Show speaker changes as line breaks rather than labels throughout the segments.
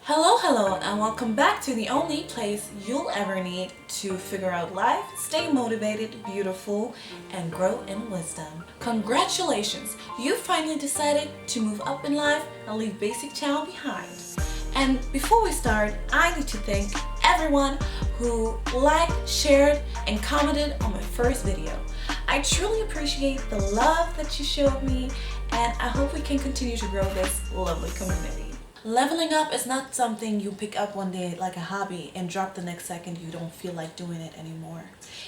Hello, and welcome back to the only place you'll ever need to figure out life, stay motivated, beautiful, and grow in wisdom. Congratulations, you finally decided to move up in life and leave basic town behind. And before we start, I need to thank everyone who liked, shared, and commented on my first video. I truly appreciate the love that you showed me, and I hope we can continue to grow this lovely community. Leveling up is not something you pick up one day like a hobby and drop the next second you don't feel like doing it anymore.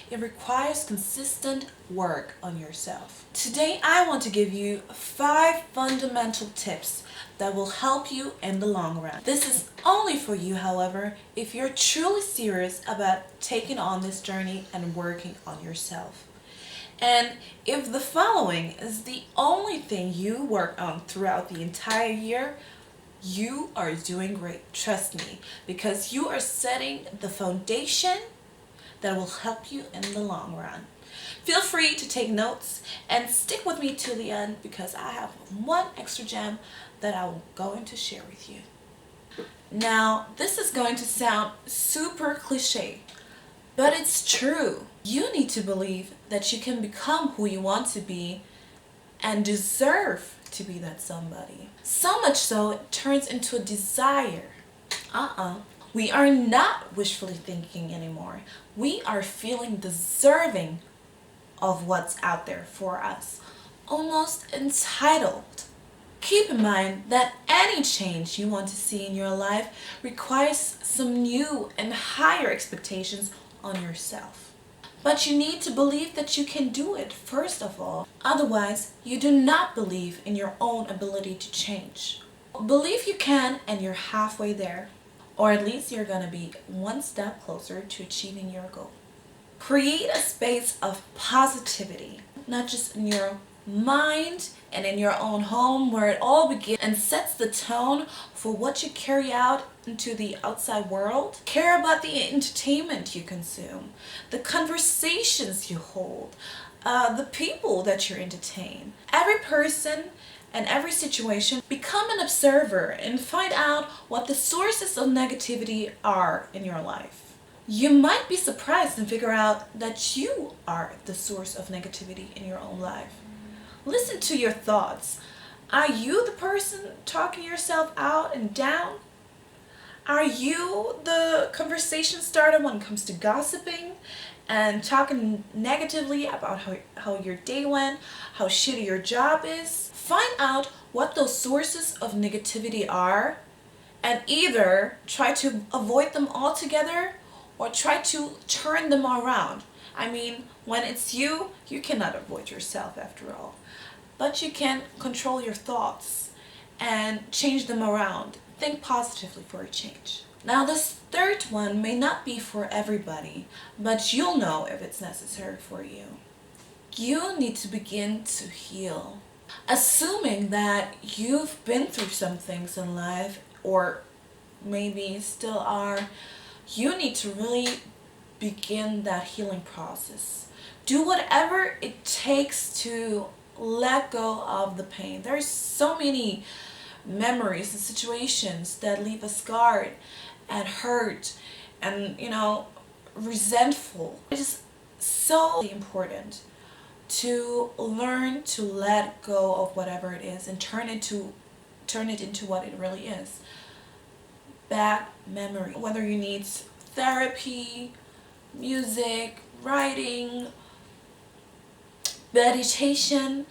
It requires consistent work on yourself. Today I want to give you 5 fundamental tips that will help you in the long run. This is only for you, however, if you're truly serious about taking on this journey and working on yourself. And if the following is the only thing you work on throughout the entire year, you are doing great, trust me, because you are setting the foundation that will help you in the long run. Feel free to take notes and stick with me till the end because I have one extra gem that I'm going to share with you. Now, this is going to sound super cliche, but it's true. You need to believe that you can become who you want to be and deserve to be that somebody. So much so it turns into a desire. We are not wishfully thinking anymore. We are feeling deserving of what's out there for us. Almost entitled. Keep in mind that any change you want to see in your life requires some new and higher expectations on yourself. But you need to believe that you can do it, first of all. Otherwise, you do not believe in your own ability to change. Believe you can and you're halfway there. Or at least you're going to be one step closer to achieving your goal. Create a space of positivity, not just in your mind and in your own home where it all begins and sets the tone for what you carry out into the outside world. Care about the entertainment you consume, the conversations you hold, the people that you entertain. Every person and every situation, become an observer and find out what the sources of negativity are in your life. You might be surprised and figure out that you are the source of negativity in your own life. Listen to your thoughts. Are you the person talking yourself out and down? Are you the conversation starter when it comes to gossiping and talking negatively about how your day went, how shitty your job is? Find out what those sources of negativity are and either try to avoid them altogether or try to turn them around. I mean, when it's you, you cannot avoid yourself after all. But you can control your thoughts and change them around. Think positively for a change. Now this third one may not be for everybody, but you'll know if it's necessary for you. You need to begin to heal. Assuming that you've been through some things in life, or maybe still are, you need to really begin that healing process. Do whatever it takes to let go of the pain. There's so many memories and situations that leave us scarred and hurt and, resentful. It is so important to learn to let go of whatever it is and turn it into what it really is. Bad memory. Whether you need therapy, music, writing, meditation,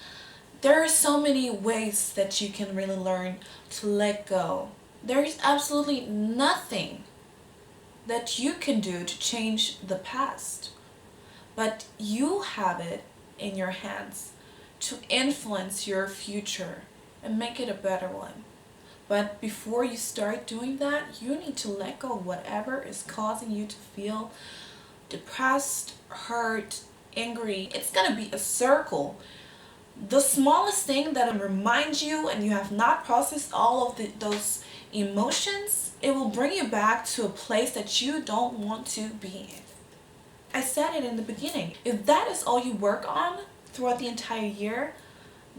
there are so many ways that you can really learn to let go. There is absolutely nothing that you can do to change the past, but you have it in your hands to influence your future and make it a better one. But before you start doing that, you need to let go of whatever is causing you to feel depressed, hurt, angry. It's going to be a circle. The smallest thing that reminds you and you have not processed all of those emotions, it will bring you back to a place that you don't want to be in. I said it in the beginning. If that is all you work on throughout the entire year,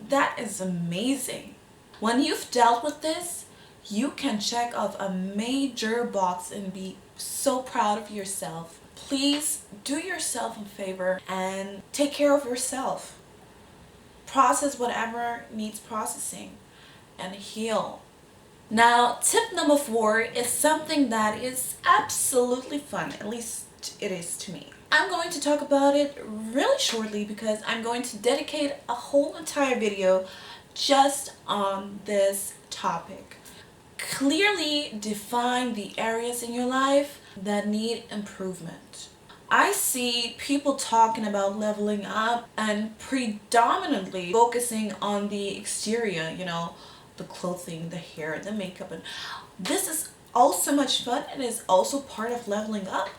that is amazing. When you've dealt with this, you can check off a major box and be so proud of yourself. Please do yourself a favor and take care of yourself. Process whatever needs processing and heal. Now, tip number 4 is something that is absolutely fun, at least it is to me. I'm going to talk about it really shortly because I'm going to dedicate a whole entire video just on this topic. Clearly define the areas in your life that need improvement. I see people talking about leveling up and predominantly focusing on the exterior, the clothing, the hair, the makeup, and this is also much fun and is also part of leveling up,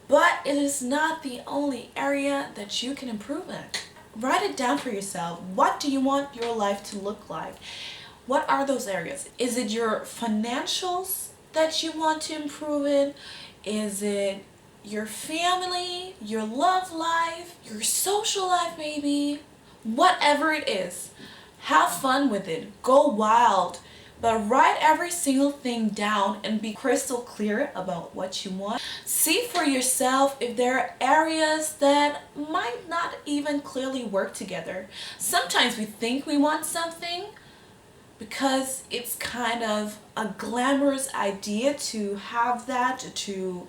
but it is not the only area that you can improve in. Write it down for yourself. What do you want your life to look like? What are those areas? Is it your financials that you want to improve in? Is it your family, your love life, your social life maybe? Whatever it is, have fun with it. Go wild. But write every single thing down and be crystal clear about what you want. See for yourself if there are areas that might not even clearly work together. Sometimes we think we want something because it's kind of a glamorous idea to have that, to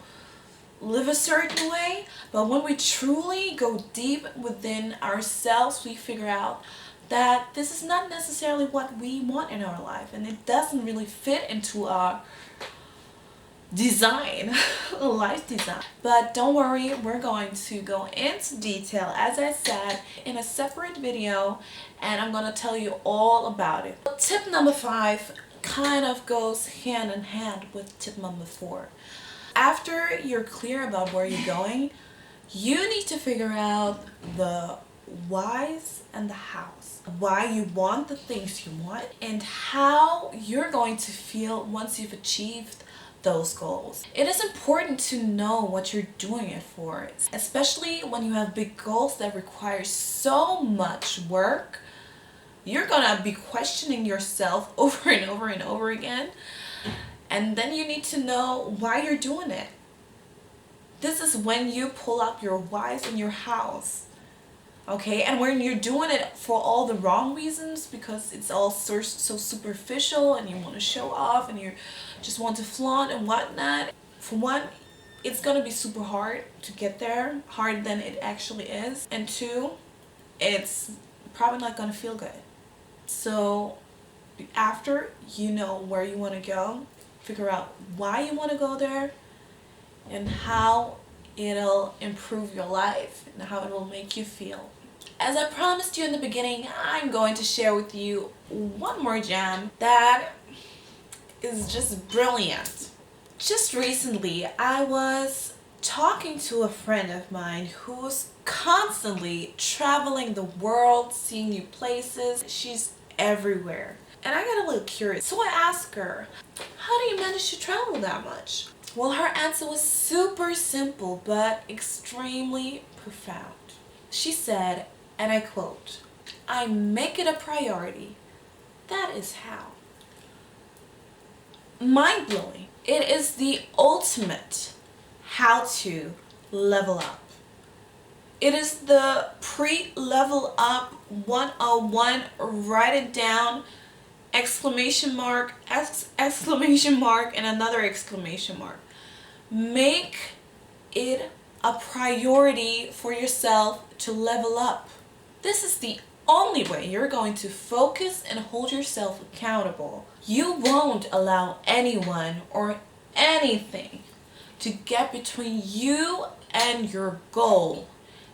live a certain way. But when we truly go deep within ourselves, we figure out that this is not necessarily what we want in our life, and it doesn't really fit into our design, life design. But don't worry, we're going to go into detail, as I said, in a separate video, and I'm going to tell you all about it. Tip number 5 kind of goes hand in hand with tip number 4. After you're clear about where you're going, you need to figure out the whys and the hows. Why you want the things you want and how you're going to feel once you've achieved those goals. It is important to know what you're doing it for, especially when you have big goals that require so much work. You're gonna be questioning yourself over and over and over again, and then you need to know why you're doing it. This is when you pull up your whys and your hows. Okay, and when you're doing it for all the wrong reasons, because it's all so superficial and you want to show off and you just want to flaunt and whatnot, for one, it's going to be super hard to get there, harder than it actually is, and 2, it's probably not going to feel good. So after you know where you want to go, figure out why you want to go there and how it'll improve your life and how it will make you feel. As I promised you in the beginning, I'm going to share with you one more gem that is just brilliant. Just recently, I was talking to a friend of mine who's constantly traveling the world, seeing new places. She's everywhere. And I got a little curious. So I asked her, how do you manage to travel that much? Well, her answer was super simple but extremely profound. She said, and I quote, "I make it a priority. That is how." Mind-blowing. It is the ultimate how to level up. It is the pre-level up 101. Write it down. Exclamation mark, exclamation mark, and another exclamation mark. Make it a priority for yourself to level up. This is the only way you're going to focus and hold yourself accountable. You won't allow anyone or anything to get between you and your goal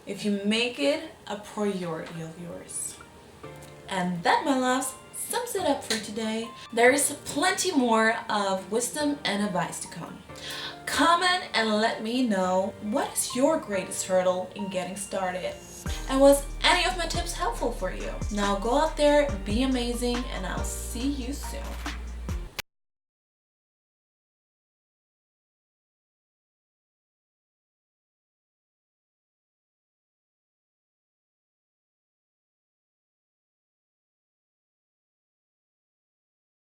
if you make it a priority of yours. And that, my loves, sums it up for today. There is plenty more of wisdom and advice to come. Comment and let me know, what is your greatest hurdle in getting started? And was any of my tips helpful for you? Now go out there, be amazing, and I'll see you soon.